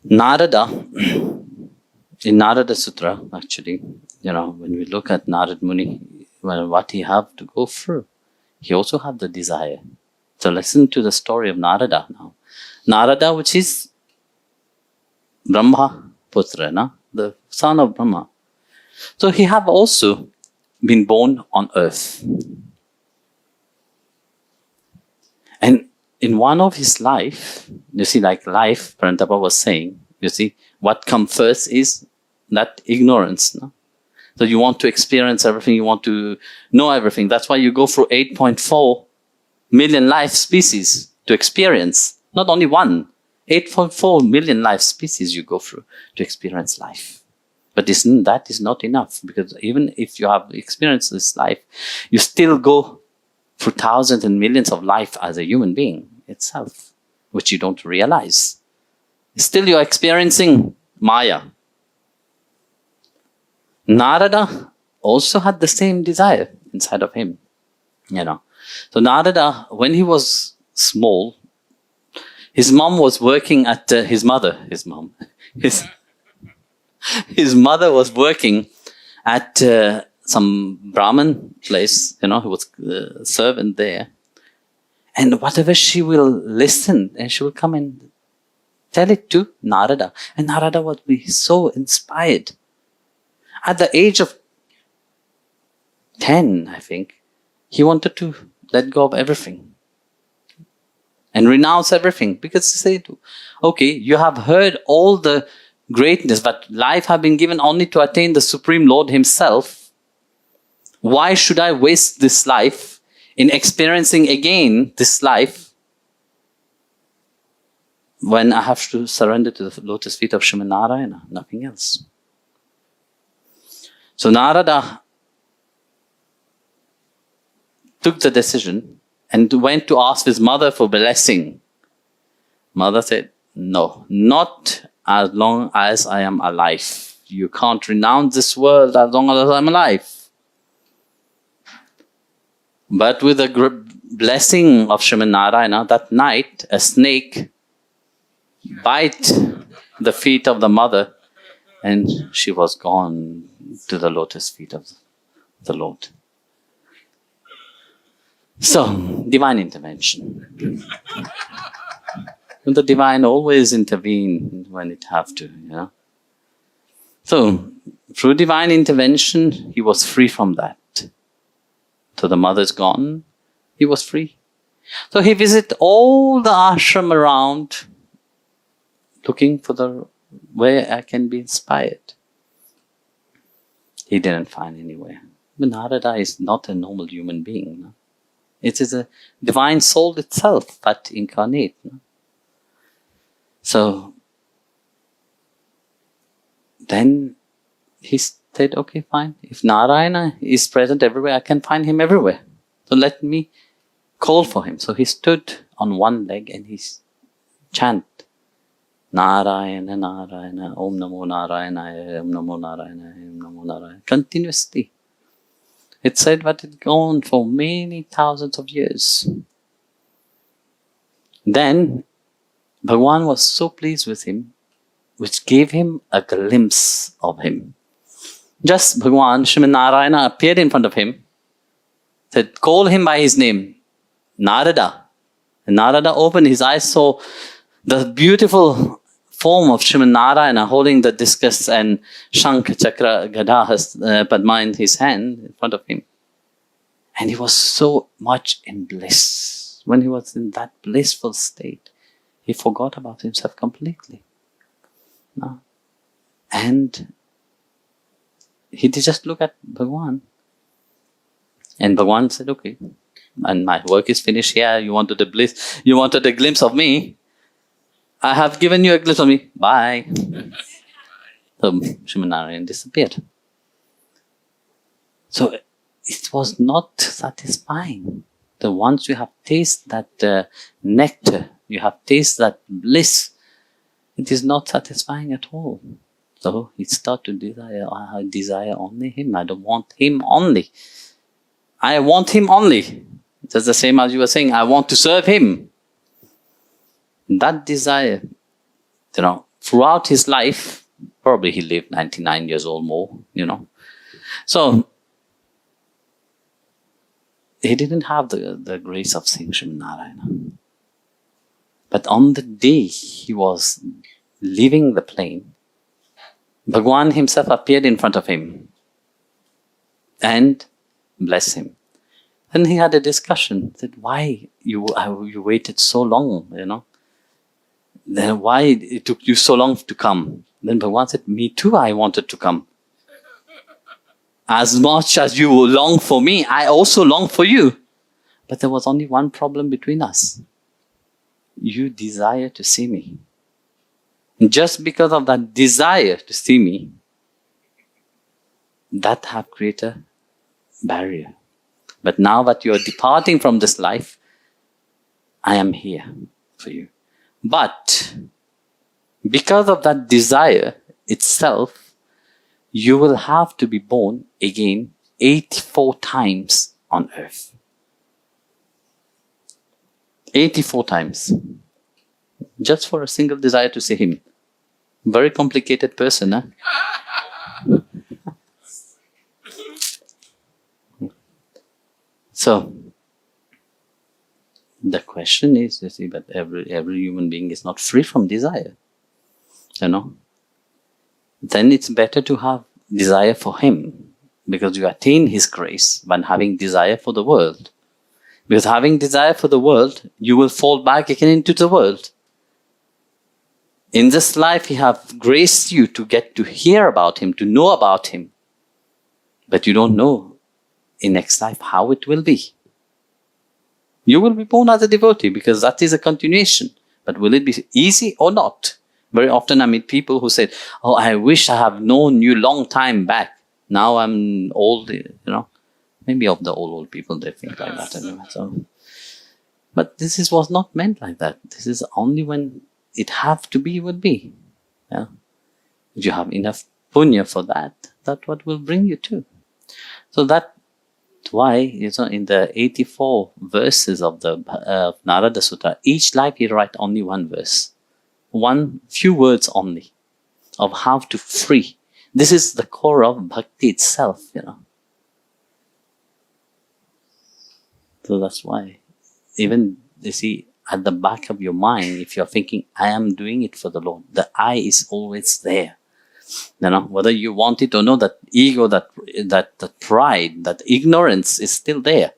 Narada, in Narada-sutra, actually, when we look at Narada-muni, well, what he have to go through, he also have the desire. So listen to the story of Narada now. Narada, which is Brahma Putra, the son of Brahma. So he have also been born on earth. And in one of his life, you see, like life, Parantapa was saying, you see, what comes first is that ignorance. No? So you want to experience everything, you want to know everything. That's why you go through 8.4 million life species to experience. Not only one, 8.4 million life species you go through to experience life. But that is not enough, because even if you have experienced this life, you still go through thousands and millions of life as a human being itself, which you don't realize. Still you're experiencing Maya. Narada also had the same desire inside of him, So Narada, when he was small, his mom was working at his mother was working at some Brahmin place, he was a servant there. And whatever she will listen, and she will come and tell it to Narada. And Narada would be so inspired. At the age of 10, I think, he wanted to let go of everything and renounce everything, because he said, okay, you have heard all the greatness, but life have been given only to attain the Supreme Lord himself. Why should I waste this life in experiencing again this life when I have to surrender to the lotus feet of Srimad Narayana, nothing else? So Narada took the decision and went to ask his mother for blessing. Mother said, no, not as long as I am alive. You can't renounce this world as long as I'm alive. But with the blessing of Srimad Narayana, that night a snake bite the feet of the mother, and she was gone to the lotus feet of the Lord. So, divine intervention. The divine always intervene when it have to, So, through divine intervention, he was free from that. So the mother's gone, he was free. So he visited all the ashram around, looking for the where I can be inspired. He didn't find anywhere. But Narada is not a normal human being. No? It is a divine soul itself, but incarnate. No? So then he said, okay, fine. If Narayana is present everywhere, I can find him everywhere. So let me call for him. So he stood on one leg and he chanted, Narayana, Narayana, Om Namo Narayana, Om Namo Narayana, Om Namo Narayana, continuously. It said that it gone for many thousands of years. Then Bhagwan was so pleased with him, which gave him a glimpse of him. Just Bhagwan, Srimad Narayana appeared in front of him, said, call him by his name, Narada. And Narada opened his eyes, saw the beautiful form of Srimad Narayana holding the discus and Shankh, Chakra, Gada, Padma in his hand in front of him. And he was so much in bliss. When he was in that blissful state, he forgot about himself completely. No? And he did just look at Bhagwan. And Bhagwan said, okay, and my work is finished here. You wanted the bliss, you wanted a glimpse of me. I have given you a glimpse of me. Bye. So Srimad Narayana disappeared. So it was not satisfying. So once you have tasted that nectar, you have tasted that bliss, it is not satisfying at all. So he started to desire, I desire only him. I don't want him only. I want him only. Just the same as you were saying, I want to serve him. That desire, throughout his life, probably he lived 99 years old more, So, he didn't have the grace of seeing Srimad Narayana. But on the day he was leaving the plane, Bhagwan himself appeared in front of him and blessed him. Then he had a discussion. Said, why you waited so long, Then why it took you so long to come? Then Bhagwan said, me too, I wanted to come. As much as you long for me, I also long for you. But there was only one problem between us. You desire to see me. Just because of that desire to see me, that have created a barrier. But now that you are departing from this life, I am here for you. But because of that desire itself, you will have to be born again 84 times on earth. 84 times. Just for a single desire to see him. Very complicated person, huh? So, the question is, you see, but every human being is not free from desire. Then it's better to have desire for him, because you attain his grace by having desire for the world. Because having desire for the world, you will fall back again into the world. In this life, he have graced you to get to hear about him, to know about him. But you don't know in next life how it will be. You will be born as a devotee because that is a continuation. But will it be easy or not? Very often I meet people who say, oh, I wish I have known you long time back. Now I'm old, Maybe of the old people, they think like that. So, but this was not meant like that. This is only when it have to be, will be. Yeah? If you have enough punya for that, that's what will bring you to. So that's why, in the 84 verses of the Narada-sutra, each life he write only one verse. One few words only of how to free. This is the core of bhakti itself, So that's why, even, you see, at the back of your mind, if you're thinking, I am doing it for the Lord, the I is always there. Whether you want it or not, that ego, that pride, that ignorance is still there.